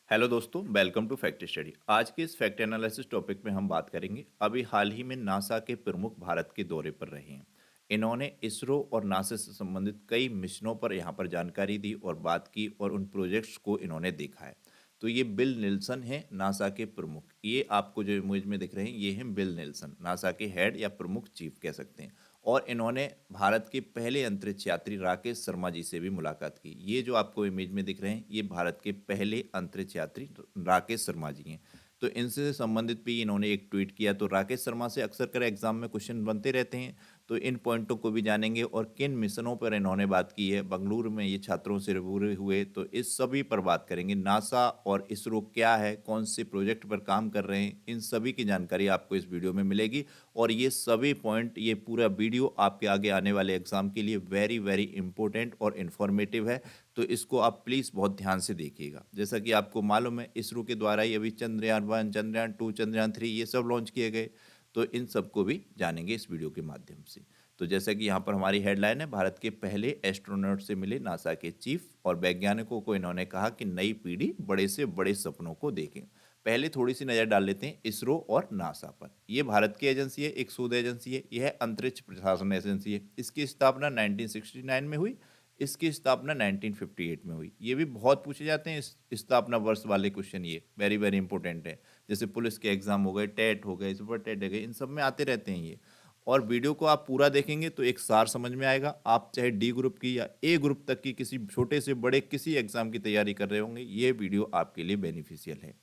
Hello दोस्तों, welcome to fact study. आज के इस फैक्ट एनालिसिस टॉपिक में हम बात करेंगे। अभी हाल ही में नासा के प्रमुख भारत के दौरे पर रहे हैं। इन्होंने इसरो और नासा से संबंधित कई मिशनों पर यहाँ पर जानकारी दी और बात की और उन प्रोजेक्ट्स को इन्होंने देखा है। तो ये बिल नेल्सन हैं, नासा के प्रमुख। ये आपको जो इमेज में दिख रहे हैं, ये हैं बिल नेल्सन, नासा के हेड या प्रमुख चीफ कह सकते हैं। और इन्होंने भारत के पहले अंतरिक्ष यात्री राकेश शर्मा जी से भी मुलाकात की। ये जो आपको इमेज में दिख रहे हैं, ये भारत के पहले अंतरिक्ष यात्री राकेश शर्मा जी हैं। तो इनसे संबंधित भी इन्होंने एक ट्वीट किया। तो राकेश शर्मा से अक्सर कर एग्जाम में क्वेश्चन बनते रहते हैं, तो इन पॉइंटों को भी जानेंगे और किन मिशनों पर इन्होंने बात की है। बंगलुरु में ये छात्रों से रूबरू हुए, तो इस सभी पर बात करेंगे। नासा और इसरो क्या है, कौन से प्रोजेक्ट पर काम कर रहे हैं, इन सभी की जानकारी आपको इस वीडियो में मिलेगी। और ये सभी पॉइंट, ये पूरा वीडियो आपके आगे आने वाले एग्जाम के लिए वेरी वेरी इंपॉर्टेंट और इन्फॉर्मेटिव है। तो इसको आप प्लीज़ बहुत ध्यान से देखिएगा। जैसा कि आपको मालूम है, इसरो के द्वारा ही अभी चंद्रयान 1, चंद्रयान 2, चंद्रयान 3 ये सब लॉन्च किए गए। तो इन सबको भी जानेंगे इस वीडियो के माध्यम से। तो जैसा कि यहाँ पर हमारी हेडलाइन है, भारत के पहले एस्ट्रोनॉट से मिले नासा के चीफ और वैज्ञानिकों को इन्होंने कहा कि नई पीढ़ी बड़े से बड़े सपनों को देखें। पहले थोड़ी सी नज़र डाल लेते हैं इसरो और नासा पर। ये भारत की एजेंसी है, एक शोध एजेंसी है, यह अंतरिक्ष प्रशासन एजेंसी है। इसकी स्थापना 1969 में हुई। इसकी स्थापना 1958 में हुई। ये भी बहुत पूछे जाते हैं इस स्थापना वर्ष वाले क्वेश्चन, ये वेरी वेरी इंपॉर्टेंट है। जैसे पुलिस के एग्जाम हो गए, टेट हो गए, सुपर टेट हो गए, इन सब में आते रहते हैं ये। और वीडियो को आप पूरा देखेंगे तो एक सार समझ में आएगा। आप चाहे डी ग्रुप की या ए ग्रुप तक की किसी छोटे से बड़े किसी एग्जाम की तैयारी कर रहे होंगे, ये वीडियो आपके लिए बेनिफिशियल है।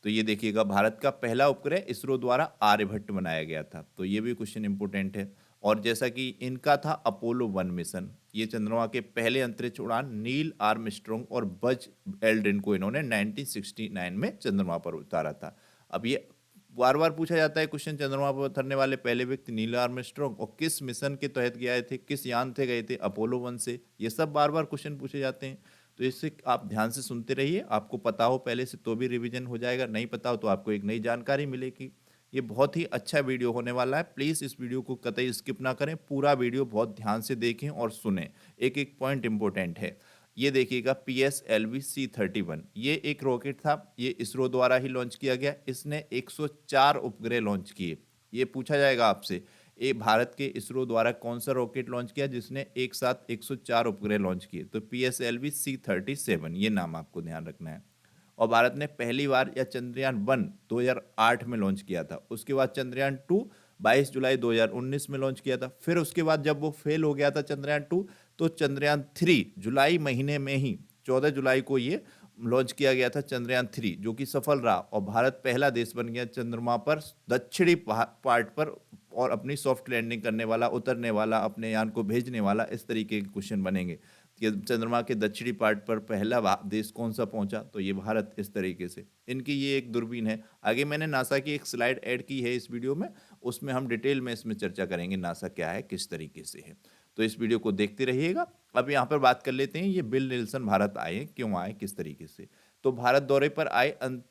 तो ये देखिएगा, भारत का पहला उपग्रह इसरो द्वारा आर्यभट्ट बनाया गया था। तो ये भी क्वेश्चन इंपॉर्टेंट है। और जैसा कि इनका था अपोलो 1 मिशन, ये चंद्रमा के पहले अंतरिक्ष उड़ान नील आर्मस्ट्रॉन्ग और बज एल्ड्रिन को इन्होंने 1969 में चंद्रमा पर उतारा था। अब ये बार बार पूछा जाता है क्वेश्चन, चंद्रमा पर उतरने वाले पहले व्यक्ति नील आर्मस्ट्रॉन्ग, और किस मिशन के तहत गए थे, किस यान से गए थे, अपोलो 1 से। ये सब बार बार क्वेश्चन पूछे जाते हैं। तो इससे आप ध्यान से सुनते रहिए। आपको पता हो पहले से तो भी रिवीजन हो जाएगा, नहीं पता हो तो आपको एक नई जानकारी मिलेगी। ये बहुत ही अच्छा वीडियो होने वाला है। प्लीज़ इस वीडियो को कतई स्किप ना करें, पूरा वीडियो बहुत ध्यान से देखें और सुनें। एक एक पॉइंट इंपॉर्टेंट है। ये देखिएगा, PSLV-C31, ये एक रॉकेट था। ये इसरो द्वारा ही लॉन्च किया गया। इसने 104 उपग्रह लॉन्च किए। ये पूछा जाएगा आपसे, ये भारत के इसरो द्वारा कौन सा रॉकेट लॉन्च किया जिसने एक साथ 104 उपग्रह लॉन्च किए। तो PSLV-C37, ये नाम आपको ध्यान रखना है। और भारत ने पहली बार या चंद्रयान 1 2008 में लॉन्च किया था। उसके बाद चंद्रयान 2 22 जुलाई 2019 में लॉन्च किया था। फिर उसके बाद जब वो फेल हो गया था चंद्रयान 2, तो चंद्रयान 3 जुलाई महीने में ही 14 जुलाई को ये लॉन्च किया गया था चंद्रयान 3, जो कि सफल रहा और भारत पहला देश बन गया चंद्रमा पर दक्षिणी पार्ट पर, और अपनी सॉफ्ट लैंडिंग करने वाला, उतरने वाला, अपने यान को भेजने वाला। इस तरीके के क्वेश्चन बनेंगे कि चंद्रमा के दक्षिणी पार्ट पर पहला देश कौन सा पहुंचा, तो ये भारत। इस तरीके से इनकी ये एक दूरबीन है। आगे मैंने नासा की एक स्लाइड ऐड की है इस वीडियो में, उसमें हम डिटेल में इसमें चर्चा करेंगे नासा क्या है, किस तरीके से है। तो इस वीडियो को देखते रहिएगा। अब यहाँ पर बात कर लेते हैं, ये बिल नेल्सन भारत आए, क्यों आए, किस तरीके से। तो भारत दौरे पर आए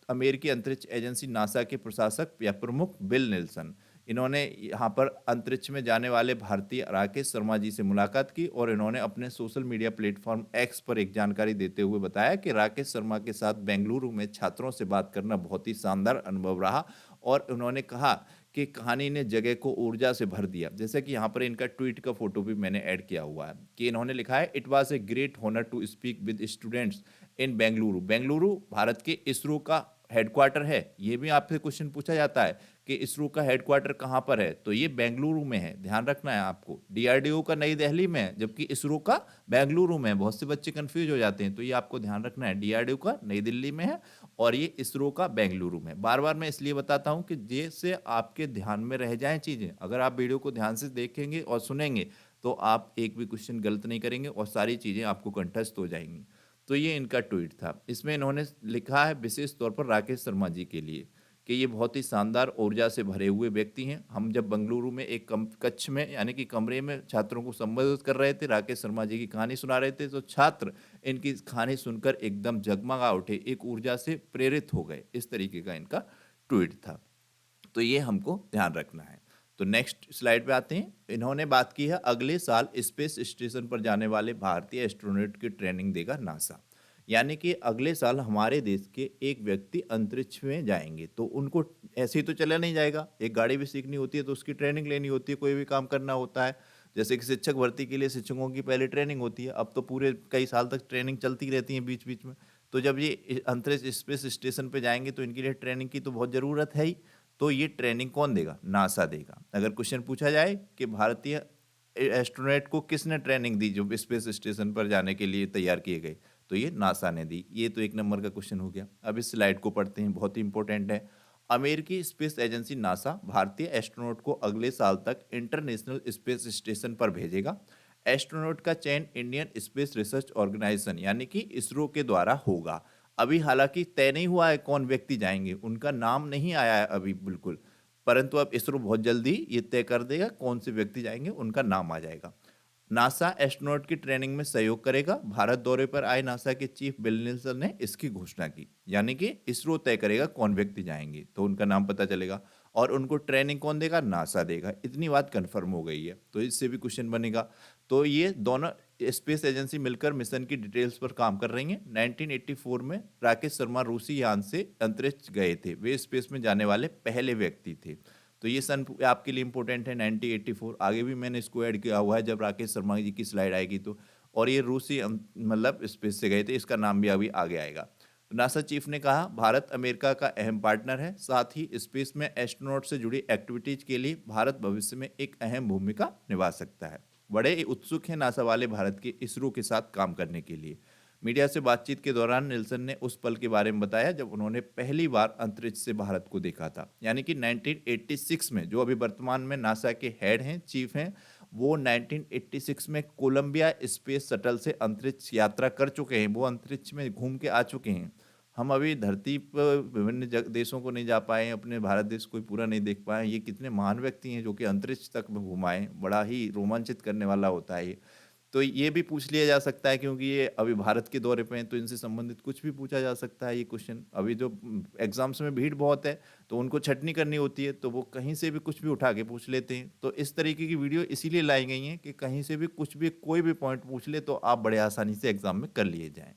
अमेरिकी अंतरिक्ष एजेंसी नासा के प्रशासक या प्रमुख बिल नेल्सन। इन्होंने यहाँ पर अंतरिक्ष में जाने वाले भारतीय राकेश शर्मा जी से मुलाकात की और इन्होंने अपने सोशल मीडिया प्लेटफॉर्म एक्स पर एक जानकारी देते हुए बताया कि राकेश शर्मा के साथ बेंगलुरु में छात्रों से बात करना बहुत ही शानदार अनुभव रहा। और उन्होंने कहा कि कहानी ने जगह को ऊर्जा से भर दिया। जैसे कि यहाँ पर इनका ट्वीट का फोटो भी मैंने ऐड किया हुआ है, कि इन्होंने लिखा है, it was a great honour to speak with students in Bengaluru. Bengaluru Bharat के इसरो का हेडक्वार्टर है। ये भी आपसे क्वेश्चन पूछा जाता है कि इसरो का हेडक्वार्टर कहाँ पर है, तो ये बेंगलुरु में है। ध्यान रखना है आपको। डीआरडीओ का नई दिल्ली में है, जबकि इसरो का बेंगलुरु में है। बहुत से बच्चे कंफ्यूज हो जाते हैं, तो ये आपको ध्यान रखना है। डीआरडीओ का नई दिल्ली में है और ये इसरो का बेंगलुरु में। बार बार मैं इसलिए बताता हूँ कि जैसे आपके ध्यान में रह जाएं चीज़ें। अगर आप वीडियो को ध्यान से देखेंगे और सुनेंगे तो आप एक भी क्वेश्चन गलत नहीं करेंगे और सारी चीज़ें आपको कंठस्थ हो जाएंगी। तो ये इनका ट्वीट था। इसमें इन्होंने लिखा है विशेष तौर पर राकेश शर्मा जी के लिए कि ये बहुत ही शानदार ऊर्जा से भरे हुए व्यक्ति हैं। हम जब बेंगलुरु में एक कक्ष में यानी कि कमरे में छात्रों को संबोधित कर रहे थे, राकेश शर्मा जी की कहानी सुना रहे थे, तो छात्र इनकी कहानी सुनकर एकदम जगमगा उठे, एक ऊर्जा से प्रेरित हो गए। इस तरीके का इनका ट्वीट था। तो ये हमको ध्यान रखना है। तो नेक्स्ट स्लाइड पे आते हैं। इन्होंने बात की है, अगले साल स्पेस स्टेशन पर जाने वाले भारतीय एस्ट्रोनॉट की ट्रेनिंग देगा नासा। यानी कि अगले साल हमारे देश के एक व्यक्ति अंतरिक्ष में जाएँगे, तो उनको ऐसे ही तो चला नहीं जाएगा। एक गाड़ी भी सीखनी होती है, तो उसकी ट्रेनिंग लेनी होती है, कोई भी काम करना होता है। जैसे कि शिक्षक भर्ती के लिए शिक्षकों की पहले ट्रेनिंग होती है, अब तो पूरे कई साल तक ट्रेनिंग चलती रहती है बीच-बीच में। तो जब ये अंतरिक्ष स्पेस स्टेशन पे जाएँगे, तो इनके लिए ट्रेनिंग की तो बहुत ज़रूरत है ही। तो ये ट्रेनिंग कौन देगा? नासा देगा। अगर क्वेश्चन पूछा जाए कि भारतीय एस्ट्रोनॉट को किसने ट्रेनिंग दी जो स्पेस स्टेशन पर जाने के लिए तैयार किए गए? तो ये नासा ने दी। ये तो एक नंबर का क्वेश्चन हो गया। अब इस स्लाइड को पढ़ते हैं, बहुत ही इंपॉर्टेंट है। अमेरिकी स्पेस एजेंसी नासा भारतीय एस्ट्रोनॉट को अगले साल तक इंटरनेशनल स्पेस स्टेशन पर भेजेगा। एस्ट्रोनॉट का चयन इंडियन स्पेस रिसर्च ऑर्गेनाइजेशन यानी कि इसरो के द्वारा होगा। अभी हालांकि तय नहीं हुआ है कौन व्यक्ति जाएंगे, उनका नाम नहीं आया है अभी बिल्कुल, परंतु अब इसरो बहुत जल्दी ये तय कर देगा कौन से व्यक्ति जाएंगे, उनका नाम आ जाएगा। नासा एस्ट्रोनॉट की ट्रेनिंग में सहयोग करेगा। भारत दौरे पर आए नासा के चीफ बिल निल्सन ने इसकी घोषणा की। यानी कि इसरो तय करेगा कौन व्यक्ति जाएंगे, तो उनका नाम पता चलेगा। और उनको ट्रेनिंग कौन देगा? नासा देगा। इतनी बात कंफर्म हो गई है, तो इससे भी क्वेश्चन बनेगा। तो ये दोनों स्पेस एजेंसी मिलकर मिशन की डिटेल्स पर काम कर रही हैं। 1984 में राकेश शर्मा रूसी यान से अंतरिक्ष गए थे। वे स्पेस में जाने वाले पहले व्यक्ति थे। तो ये सन आपके लिए इंपॉर्टेंट है, 1984। आगे भी मैंने इसको ऐड किया हुआ है जब राकेश शर्मा जी की स्लाइड आएगी तो। और ये रूसी मतलब स्पेस से गए थे, इसका नाम भी अभी आगे आएगा। नासा चीफ ने कहा भारत अमेरिका का अहम पार्टनर है, साथ ही स्पेस में एस्ट्रोनॉट से जुड़ी एक्टिविटीज के लिए भारत भविष्य में एक अहम भूमिका निभा सकता है। बड़े उत्सुक हैं नासा वाले भारत के इसरो के साथ काम करने के लिए। मीडिया से बातचीत के दौरान निल्सन ने उस पल के बारे में बताया जब उन्होंने पहली बार अंतरिक्ष से भारत को देखा था। यानी कि 1986 में, जो अभी वर्तमान में नासा के हेड हैं, चीफ हैं, वो 1986 में कोलंबिया स्पेस शटल से अंतरिक्ष यात्रा कर चुके हैं। वो अंतरिक्ष में घूम के आ चुके हैं। हम अभी धरती पर विभिन्न देशों को नहीं जा पाए हैं, अपने भारत देश को पूरा नहीं देख पाए। ये कितने महान व्यक्ति हैं जो कि अंतरिक्ष तक में घुमाएं। बड़ा ही रोमांचित करने वाला होता है ये। तो ये भी पूछ लिया जा सकता है क्योंकि ये अभी भारत के दौरे पे हैं, तो इनसे संबंधित कुछ भी पूछा जा सकता है ये क्वेश्चन। अभी जो एग्जाम्स में भीड़ बहुत है, तो उनको छटनी करनी होती है, तो वो कहीं से भी कुछ भी उठा के पूछ लेते हैं। तो इस तरीके की वीडियो इसीलिए लाई गई हैं कि कहीं से भी कुछ भी कोई भी पॉइंट पूछ ले तो आप बड़े आसानी से एग्जाम में कर लिए जाएं।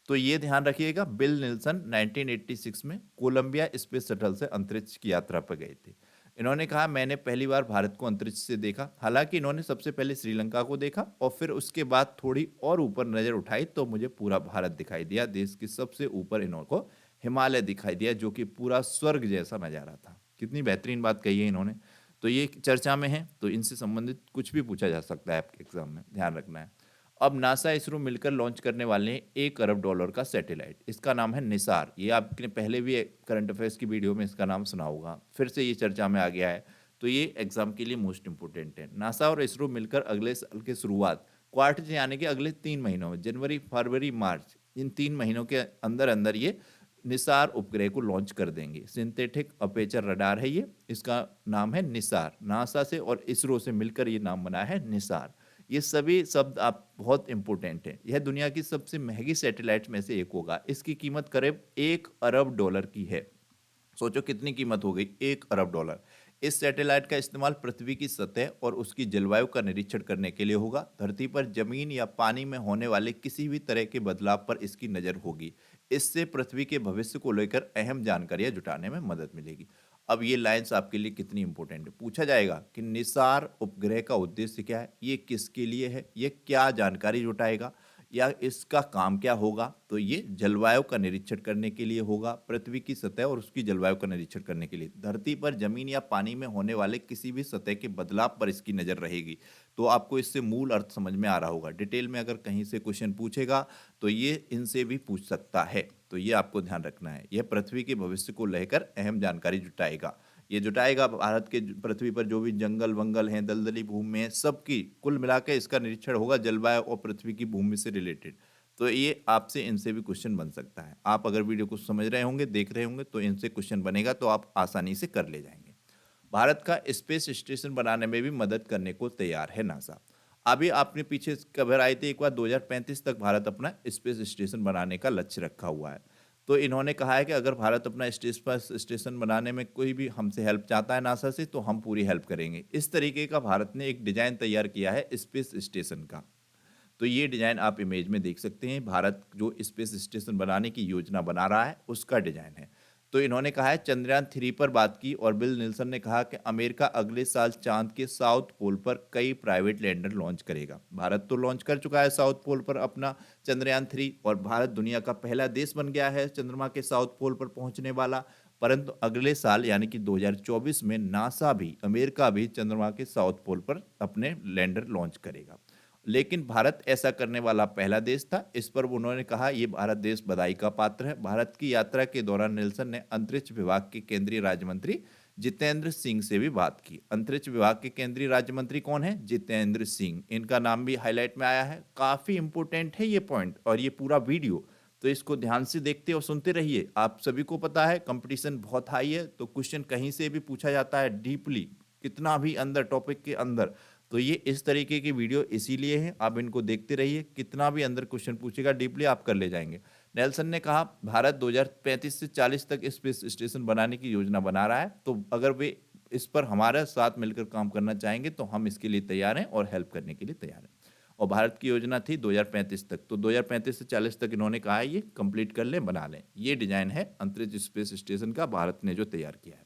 तो ये ध्यान रखिएगा, बिल निल्सन 1986 में कोलंबिया स्पेस शटल से अंतरिक्ष की यात्रा पर गए थे। इन्होंने कहा मैंने पहली बार भारत को अंतरिक्ष से देखा। हालांकि इन्होंने सबसे पहले श्रीलंका को देखा और फिर उसके बाद थोड़ी और ऊपर नजर उठाई तो मुझे पूरा भारत दिखाई दिया। देश के सबसे ऊपर इन्होंने हिमालय दिखाई दिया, जो कि पूरा स्वर्ग जैसा नजारा था। कितनी बेहतरीन बात कही है इन्होंने। तो ये चर्चा में है, तो इनसे संबंधित कुछ भी पूछा जा सकता है आपके एग्जाम में, ध्यान रखना है। अब नासा इसरो मिलकर लॉन्च करने वाले हैं $1 अरब का सैटेलाइट। इसका नाम है निसार। ये आपने पहले भी करंट अफेयर्स की वीडियो में इसका नाम सुना होगा, फिर से ये चर्चा में आ गया है। तो ये एग्जाम के लिए मोस्ट इंपोर्टेंट है। नासा और इसरो मिलकर अगले साल की शुरुआत क्वार्टर यानी कि अगले 3 महीनों में, जनवरी फरवरी मार्च, इन 3 महीनों के अंदर अंदर ये निसार उपग्रह को लॉन्च कर देंगे। सिंथेटिक अपेचर रडार है ये, इसका नाम है निसार। नासा से और इसरो से मिलकर ये नाम बना है निसार। ये सभी शब्द आप बहुत इंपॉर्टेंट है। यह दुनिया की सबसे महंगी सैटेलाइट में से एक होगा। इसकी कीमत करीब $1 अरब की है। सोचो कितनी कीमत हो गई, $1 अरब। इस सैटेलाइट का इस्तेमाल पृथ्वी की सतह और उसकी जलवायु का निरीक्षण करने के लिए होगा। धरती पर जमीन या पानी में होने वाले किसी भी तरह के बदलाव पर इसकी नजर होगी। इससे पृथ्वी के भविष्य को लेकर अहम जानकारियां जुटाने में मदद मिलेगी। अब ये लाइंस आपके लिए कितनी इंपॉर्टेंट है, पूछा जाएगा कि निसार उपग्रह का उद्देश्य क्या है, ये किसके लिए है, ये क्या जानकारी जुटाएगा, या इसका काम क्या होगा। तो ये जलवायु का निरीक्षण करने के लिए होगा। पृथ्वी की सतह और उसकी जलवायु का निरीक्षण करने के लिए, धरती पर जमीन या पानी में होने वाले किसी भी सतह के बदलाव पर इसकी नजर रहेगी। तो आपको इससे मूल अर्थ समझ में आ रहा होगा। डिटेल में अगर कहीं से क्वेश्चन पूछेगा तो ये इनसे भी पूछ सकता है। तो ये आपको ध्यान रखना है। यह पृथ्वी के भविष्य को लेकर अहम जानकारी जुटाएगा। ये जुटाएगा भारत के पृथ्वी पर जो भी जंगल वंगल हैं, दलदली भूमि है, सबकी कुल मिला के इसका निरीक्षण होगा, जलवायु और पृथ्वी की भूमि से रिलेटेड। तो ये आपसे इनसे भी क्वेश्चन बन सकता है। आप अगर वीडियो को समझ रहे होंगे, देख रहे होंगे, तो इनसे क्वेश्चन बनेगा, तो आप आसानी से कर ले जाएंगे। भारत का स्पेस स्टेशन बनाने में भी मदद करने को तैयार है नासा। अभी आपने पीछे खबर आई थी एक बार, 2035 तक भारत अपना स्पेस स्टेशन बनाने का लक्ष्य रखा हुआ है। तो इन्होंने कहा है कि अगर भारत अपना स्पेस स्टेशन बनाने में कोई भी हमसे हेल्प चाहता है नासा से, तो हम पूरी हेल्प करेंगे। इस तरीके का भारत ने एक डिजाइन तैयार किया है स्पेस स्टेशन का। तो ये डिज़ाइन आप इमेज में देख सकते हैं, भारत जो स्पेस स्टेशन बनाने की योजना बना रहा है, उसका डिज़ाइन है। तो इन्होंने कहा है चंद्रयान 3 पर बात की और बिल निल्सन ने कहा कि अमेरिका अगले साल चाँद के साउथ पोल पर कई प्राइवेट लैंडर लॉन्च करेगा। भारत तो लॉन्च कर चुका है साउथ पोल पर अपना चंद्रयान 3 और भारत दुनिया का पहला देश बन गया है चंद्रमा के साउथ पोल पर पहुँचने वाला। परंतु अगले साल यानी कि 2024 में नासा भी, अमेरिका भी चंद्रमा के साउथ पोल पर अपने लैंडर लॉन्च करेगा। लेकिन भारत ऐसा करने वाला पहला देश था। इस पर उन्होंने कहा ये भारत देश बधाई का पात्र है। भारत की यात्रा के दौरान नेल्सन ने अंतरिक्ष विभाग के केंद्रीय राज्य मंत्री जितेंद्र सिंह से भी बात की। अंतरिक्ष विभाग के केंद्रीय राज्य मंत्री कौन है? जितेंद्र सिंह। इनका नाम भी हाईलाइट में आया है। काफी इंपोर्टेंट है ये पॉइंट और ये पूरा वीडियो, तो इसको ध्यान से देखते और सुनते रहिए। आप सभी को पता है कंपटीशन बहुत हाई है, तो क्वेश्चन कहीं से भी पूछा जाता है डीपली, कितना भी अंदर टॉपिक के अंदर। तो ये इस तरीके की वीडियो इसीलिए है, आप इनको देखते रहिए, कितना भी अंदर क्वेश्चन पूछेगा डीपली आप कर ले जाएंगे। नेल्सन ने कहा भारत 2035 से 40 तक स्पेस स्टेशन बनाने की योजना बना रहा है, तो अगर वे इस पर हमारे साथ मिलकर काम करना चाहेंगे तो हम इसके लिए तैयार हैं और हेल्प करने के लिए तैयार हैं। और भारत की योजना थी 2035 तक, तो 2035 से 40 तक इन्होंने कहा है ये कंप्लीट कर लें, बना लें। ये डिजाइन है अंतरिक्ष स्पेस स्टेशन का, भारत ने जो तैयार किया है।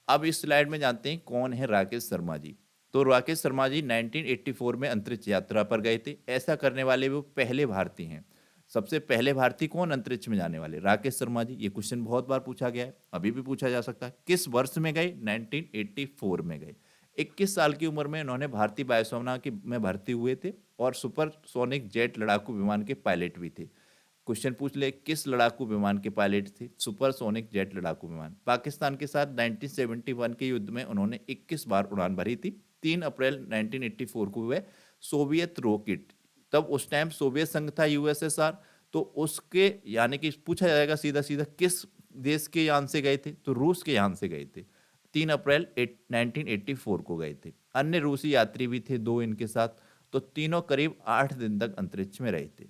अब इस स्लाइड में जानते हैं कौन है राकेश शर्मा जी। तो राकेश शर्मा जी 1984 में अंतरिक्ष यात्रा पर गए थे। ऐसा करने वाले वो पहले भारतीय हैं। सबसे पहले भारतीय कौन अंतरिक्ष में जाने वाले? राकेश शर्मा जी। ये क्वेश्चन बहुत बार पूछा गया है, अभी भी पूछा जा सकता है। किस वर्ष में गए? 1984 में गए। 21 साल की उम्र में इन्होंने भारतीय वायुसेना की में भर्ती हुए थे और सुपरसोनिक जेट लड़ाकू विमान के पायलट भी थे। क्वेश्चन पूछ ले किस लड़ाकू विमान के पायलट थे? सुपरसोनिक जेट लड़ाकू विमान। पाकिस्तान के साथ 1971 के युद्ध में उन्होंने 21 बार उड़ान भरी थी। 3 अप्रैल 1984 को हुए सोवियत रॉकेट, तब उस टाइम सोवियत संघ था यूएसएसआर, तो उसके यानी कि पूछा जाएगा सीधा सीधा किस देश के यान से गए थे? तो रूस के यान से गए थे। 3 अप्रैल 1984 को गए थे। अन्य रूसी यात्री भी थे 2 इनके साथ, तो तीनों करीब 8 दिन तक अंतरिक्ष में रहे थे।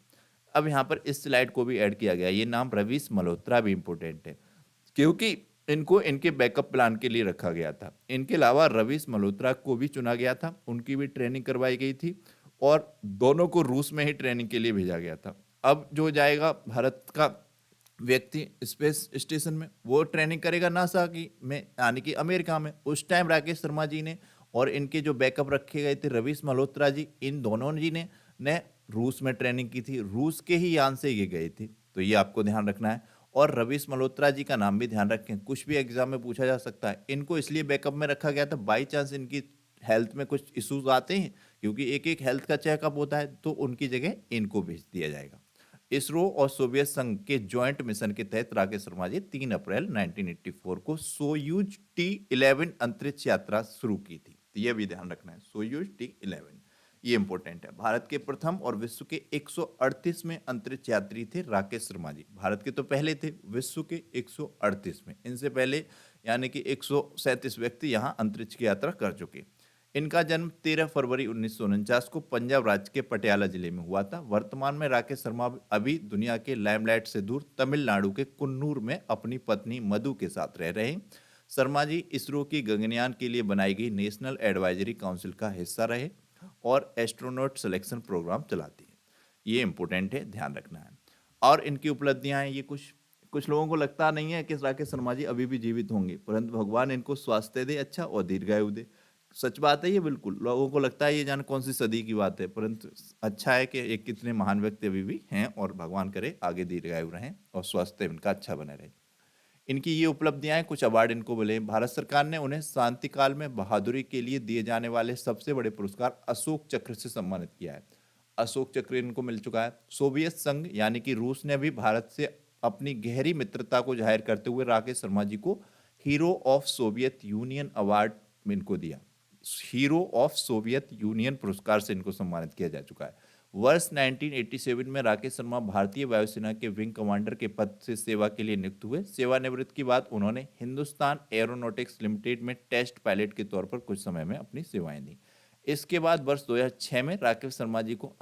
अब यहाँ पर इस स्लाइड को भी ऐड किया गया। ये नाम रवीश मल्होत्रा भी इंपॉर्टेंट है क्योंकि इनको इनके बैकअप प्लान के लिए रखा गया था। इनके अलावा रवीश मल्होत्रा को भी चुना गया था, उनकी भी ट्रेनिंग करवाई गई थी और दोनों को रूस में ही ट्रेनिंग के लिए भेजा गया था। अब जो जाएगा भारत का व्यक्ति स्पेस स्टेशन में, वो ट्रेनिंग करेगा नासा की में यानी कि अमेरिका में। उस टाइम राकेश शर्मा जी ने और इनके जो बैकअप रखे गए थे रवीश मल्होत्रा जी, इन दोनों जी ने रूस में ट्रेनिंग की थी। रूस के ही यान से ये गए थे, तो ये आपको ध्यान रखना है। और रवीश मल्होत्रा जी का नाम भी ध्यान रखें, कुछ भी एग्जाम में पूछा जा सकता है। इनको इसलिए बैकअप में रखा गया था, बाई चांस इनकी हेल्थ में कुछ इश्यूज आते हैं, क्योंकि एक एक हेल्थ का चेकअप होता है, तो उनकी जगह इनको भेज दिया जाएगा। इसरो और सोवियत संघ के ज्वाइंट मिशन के तहत राकेश शर्मा जी 3 अप्रैल 1984 को सोयूज T11 अंतरिक्ष यात्रा शुरू की थी। तो यह भी ध्यान रखना है, सोयूज T11 ये इंपॉर्टेंट है। भारत के प्रथम और विश्व के 138वें अंतरिक्ष यात्री थे राकेश शर्मा जी। भारत के तो पहले थे, विश्व के 138वें, इनसे पहले यानी कि 137 व्यक्ति यहाँ अंतरिक्ष की यात्रा कर चुके। इनका जन्म 13 फरवरी 1949 को पंजाब राज्य के पटियाला जिले में हुआ था। वर्तमान में राकेश शर्मा अभी दुनिया के लाइमलाइट से दूर तमिलनाडु के कुन्नूर में अपनी पत्नी मधु के साथ रह रहे हैं। शर्मा जी इसरो की गगनयान के लिए बनाई गई नेशनल एडवाइजरी काउंसिल का हिस्सा रहे और एस्ट्रोनॉट सिलेक्शन प्रोग्राम चलाती है। ये इंपॉर्टेंट है, ध्यान रखना है। और इनकी उपलब्धियां हैं ये कुछ कुछ लोगों को लगता नहीं है कि राकेश शर्मा जी अभी भी जीवित होंगे, परंतु भगवान इनको स्वास्थ्य दे अच्छा और दीर्घायु दे। सच बात है ये, बिल्कुल। लोगों को लगता है ये जाने कौन सी सदी की बात है, परंतु अच्छा है कि एक कितने महान व्यक्ति अभी भी हैं और भगवान करे आगे दीर्घायु रहें और स्वास्थ्य इनका अच्छा बने रहे। इनकी ये उपलब्धियां हैं, कुछ अवार्ड इनको मिले। भारत सरकार ने उन्हें शांति काल में बहादुरी के लिए दिए जाने वाले सबसे बड़े पुरस्कार अशोक चक्र से सम्मानित किया है। अशोक चक्र इनको मिल चुका है। सोवियत संघ यानी कि रूस ने भी भारत से अपनी गहरी मित्रता को जाहिर करते हुए राकेश शर्मा जी को hero of Soviet union award इनको दिया। हीरो ऑफ सोवियत यूनियन पुरस्कार से इनको सम्मानित किया जा चुका है। वर्ष 1987 में राकेश शर्मा भारतीय वायुसेना के विंग कमांडर के पद से सेवा के लिए नियुक्त हुए। सेवानिवृत्ति के बाद उन्होंने हिंदुस्तान एरोनॉटिक्स लिमिटेड में टेस्ट पायलट के तौर पर कुछ समय में अपनी सेवाएं दी। इसके बाद वर्ष 2006 में राकेश शर्मा जी को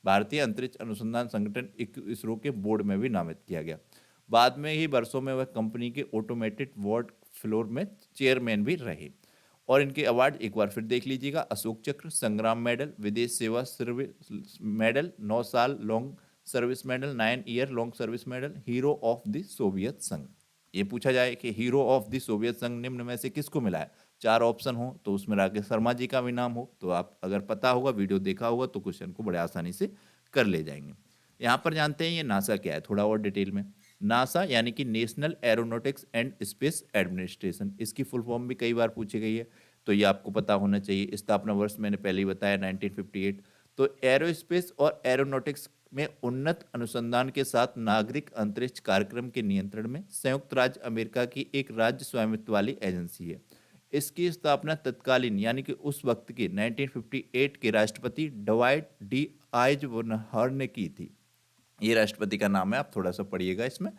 भारतीय अंतरिक्ष अनुसंधान संगठन इसरो के बोर्ड में भी नामित किया गया। बाद में ही वर्षों में वह कंपनी के ऑटोमेटेड वार्ड फ्लोर में चेयरमैन भी रहे। और इनके अवार्ड एक बार फिर देख लीजिएगा। अशोक चक्र, संग्राम मेडल, विदेश सेवा सर्विस मेडल, 9 साल long service medal, 9 year long service medal, hero of the Soviet संघ। ये पूछा जाए कि हीरो ऑफ द सोवियत संघ निम्न में से किसको मिला है, 4 ऑप्शन हो तो उसमें राकेश शर्मा जी का भी नाम हो, तो आप अगर पता होगा, वीडियो देखा होगा, तो क्वेश्चन को बड़े आसानी से कर ले जाएंगे। यहाँ पर जानते हैं ये नासा क्या है थोड़ा और डिटेल में। नासा यानी कि national aeronautics and space administration, इसकी फुल फॉर्म भी कई बार पूछी गई है, तो ये आपको पता होना चाहिए। स्थापना वर्ष मैंने पहले ही बताया 1958। तो एरोस्पेस और एरोनॉटिक्स में उन्नत अनुसंधान के साथ नागरिक अंतरिक्ष कार्यक्रम के नियंत्रण में संयुक्त राज्य अमेरिका की एक राज्य स्वामित्व वाली एजेंसी है। इसकी स्थापना तत्कालीन यानी कि उस वक्त के 1958 के राष्ट्रपति डवाइट डी आइजनहर ने की थी। ये राष्ट्रपति का नाम है, आप थोड़ा सा पढ़िएगा इसमें।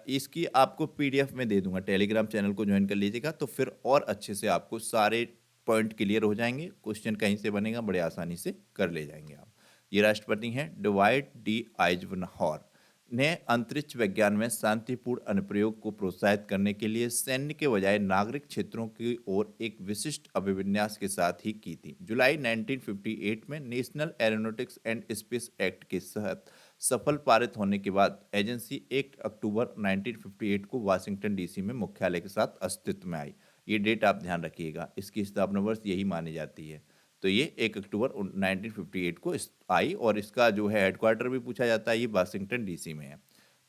इसकी आपको पीडीएफ में दे दूंगा, टेलीग्राम चैनल को ज्वाइन कर लीजिएगा, तो फिर और अच्छे से आपको सारे पॉइंट क्लियर हो जाएंगे। क्वेश्चन कहीं से बनेगा बड़े आसानी से कर ले जाएंगे आप। ये राष्ट्रपति हैं डवाइट डी आइजनहौर ने अंतरिक्ष विज्ञान में शांतिपूर्ण अनुप्रयोग को प्रोत्साहित करने के लिए सैन्य के बजाय नागरिक क्षेत्रों की ओर एक विशिष्ट अभिविन्यास के साथ ही की थी। जुलाई 1958 में national aeronautics and space act के तहत सफल पारित होने के बाद एजेंसी 1 अक्टूबर 1958 को वाशिंगटन डीसी में मुख्यालय के साथ अस्तित्व में आई। ये डेट आप ध्यान रखिएगा, इसकी स्थापना वर्ष यही मानी जाती है। तो ये 1 अक्टूबर 1958 को आई, और इसका जो है हेडक्वार्टर भी पूछा जाता है, ये वाशिंगटन डीसी में है।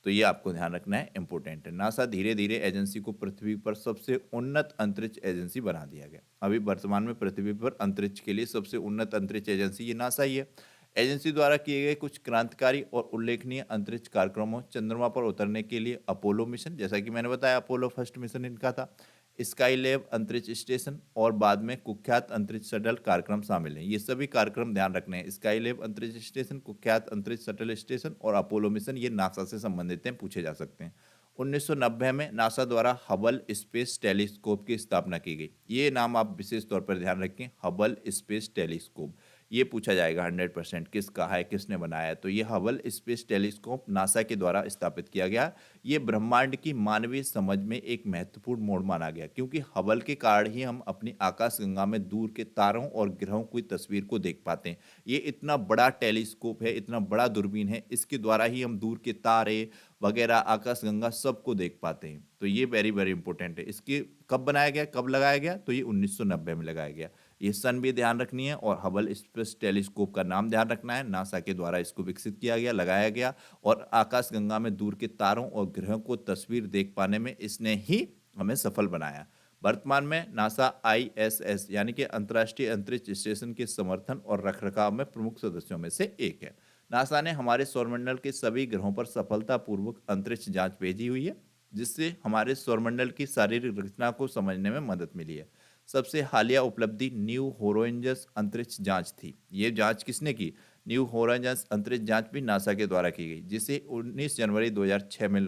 तो ये आपको ध्यान रखना है, इंपॉर्टेंट है। नासा धीरे धीरे एजेंसी को पृथ्वी पर सबसे उन्नत अंतरिक्ष एजेंसी बना दिया गया। अभी वर्तमान में पृथ्वी पर अंतरिक्ष के लिए सबसे उन्नत अंतरिक्ष एजेंसी ये नासा ही है। एजेंसी द्वारा किए गए कुछ क्रांतिकारी और उल्लेखनीय अंतरिक्ष कार्यक्रमों, चंद्रमा पर उतरने के लिए अपोलो मिशन, जैसा कि मैंने बताया अपोलो फर्स्ट मिशन इनका था, स्काई लैब अंतरिक्ष स्टेशन और बाद में कुख्यात अंतरिक्ष शटल कार्यक्रम शामिल हैं। ये सभी कार्यक्रम ध्यान रखने हैं, स्काई लैब अंतरिक्ष स्टेशन, कुख्यात अंतरिक्ष शटल स्टेशन और अपोलो मिशन, ये नासा से संबंधित हैं, पूछे जा सकते हैं। 1990 में नासा द्वारा हबल स्पेस टेलीस्कोप की स्थापना की गई। ये नाम आप विशेष तौर पर ध्यान रखें, हबल स्पेस टेलीस्कोप। ये पूछा जाएगा 100% किसका है, किसने बनाया है, तो ये हबल स्पेस टेलीस्कोप नासा के द्वारा स्थापित किया गया। ये ब्रह्मांड की मानवीय समझ में एक महत्वपूर्ण मोड़ माना गया, क्योंकि हबल के कारण ही हम अपनी आकाशगंगा में दूर के तारों और ग्रहों की तस्वीर को देख पाते हैं। ये इतना बड़ा टेलीस्कोप है, इतना बड़ा दूरबीन है, इसके द्वारा ही हम दूर के तारे वगैरह आकाशगंगा सबको देख पाते हैं। तो ये वेरी वेरी इंपॉर्टेंट है। इसके कब बनाया गया, कब लगाया गया, तो ये 1990 में लगाया गया। ये सन भी ध्यान रखनी है, और हबल स्पेस टेलीस्कोप का नाम ध्यान रखना है। नासा के द्वारा इसको विकसित किया गया, लगाया गया, और आकाशगंगा में दूर के तारों और ग्रहों को तस्वीर देख पाने में इसने ही हमें सफल बनाया। वर्तमान में नासा आईएसएस यानी कि अंतर्राष्ट्रीय अंतरिक्ष स्टेशन के समर्थन और रखरखाव में प्रमुख सदस्यों में से एक है। नासा ने हमारे सौरमंडल के सभी ग्रहों पर सफलतापूर्वक अंतरिक्ष जांच भेजी हुई है, जिससे हमारे सौरमंडल की शारीरिक रचना को समझने में मदद मिली है। सबसे हालिया उपलब्धि न्यू होराइजन्स अंतरिक्ष जांच थी। ये जांच किसने की? न्यू होराइजन्स अंतरिक्ष जांच भी नासा के द्वारा की गई, जिसे 19 जनवरी 2006 में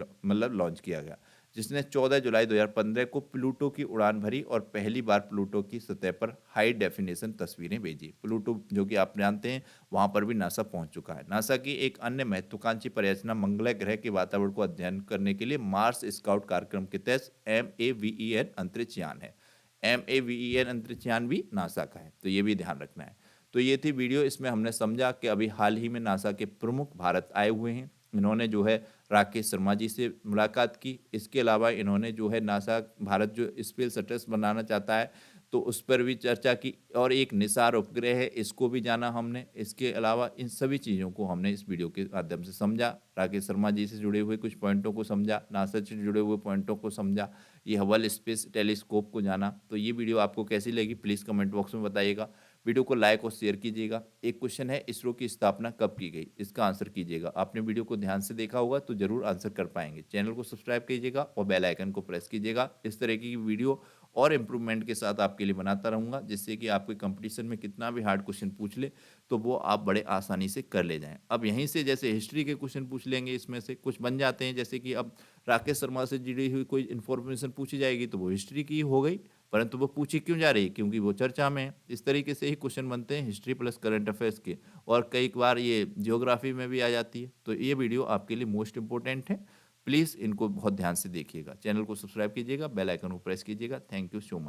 लॉन्च किया गया, जिसने 14 जुलाई 2015 को प्लूटो की उड़ान भरी और पहली बार प्लूटो की सतह पर हाई डेफिनेशन तस्वीरें भेजी। प्लूटो जो कि आप जानते हैं, वहां पर भी नासा पहुंच चुका है। नासा की एक अन्य महत्वाकांक्षी परियोजना मंगल ग्रह के वातावरण को अध्ययन करने के लिए मार्स स्काउट कार्यक्रम के तहत MAVEN अंतरिक्ष यान है। MAVEN अंतरिक्ष यान भी नासा का है, तो ये भी ध्यान रखना है। तो ये थी वीडियो, इसमें हमने समझा कि अभी हाल ही में नासा के प्रमुख भारत आए हुए हैं। इन्होंने जो है राकेश शर्मा जी से मुलाकात की। इसके अलावा इन्होंने जो है नासा भारत जो स्पेस शटल्स बनाना चाहता है, तो उस पर भी चर्चा की, और एक निसार उपग्रह है, इसको भी जाना हमने। इसके अलावा इन सभी चीज़ों को हमने इस वीडियो के माध्यम से समझा। राकेश शर्मा जी से जुड़े हुए कुछ पॉइंटों को समझा, नासा से जुड़े हुए पॉइंटों को समझा, ये हबल स्पेस टेलीस्कोप को जाना। तो ये वीडियो आपको कैसी लगी प्लीज़ कमेंट बॉक्स में बताइएगा। वीडियो को लाइक और शेयर कीजिएगा। एक क्वेश्चन है, इसरो की स्थापना कब की गई, इसका आंसर कीजिएगा। आपने वीडियो को ध्यान से देखा होगा तो जरूर आंसर कर पाएंगे। चैनल को सब्सक्राइब कीजिएगा और बेल आइकन को प्रेस कीजिएगा। इस तरह की वीडियो और इम्प्रूवमेंट के साथ आपके लिए बनाता रहूँगा, जिससे कि आपके कंपटीशन में कितना भी हार्ड क्वेश्चन पूछ ले तो वो आप बड़े आसानी से कर ले जाएं। अब यहीं से जैसे हिस्ट्री के क्वेश्चन पूछ लेंगे, इसमें से कुछ बन जाते हैं, जैसे कि अब राकेश शर्मा से जुड़ी हुई कोई इन्फॉर्मेशन पूछी जाएगी तो वो हिस्ट्री की हो गई, परंतु वो पूछी क्यों जा रही है, क्योंकि वो चर्चा में है। इस तरीके से ही क्वेश्चन बनते हैं हिस्ट्री प्लस करंट अफेयर्स के, और कई बार ये जियोग्राफी में भी आ जाती है। तो ये वीडियो आपके लिए मोस्ट इंपॉर्टेंट है, प्लीज़ इनको बहुत ध्यान से देखिएगा। चैनल को सब्सक्राइब कीजिएगा, बेल आइकन को प्रेस कीजिएगा। Thank you so much.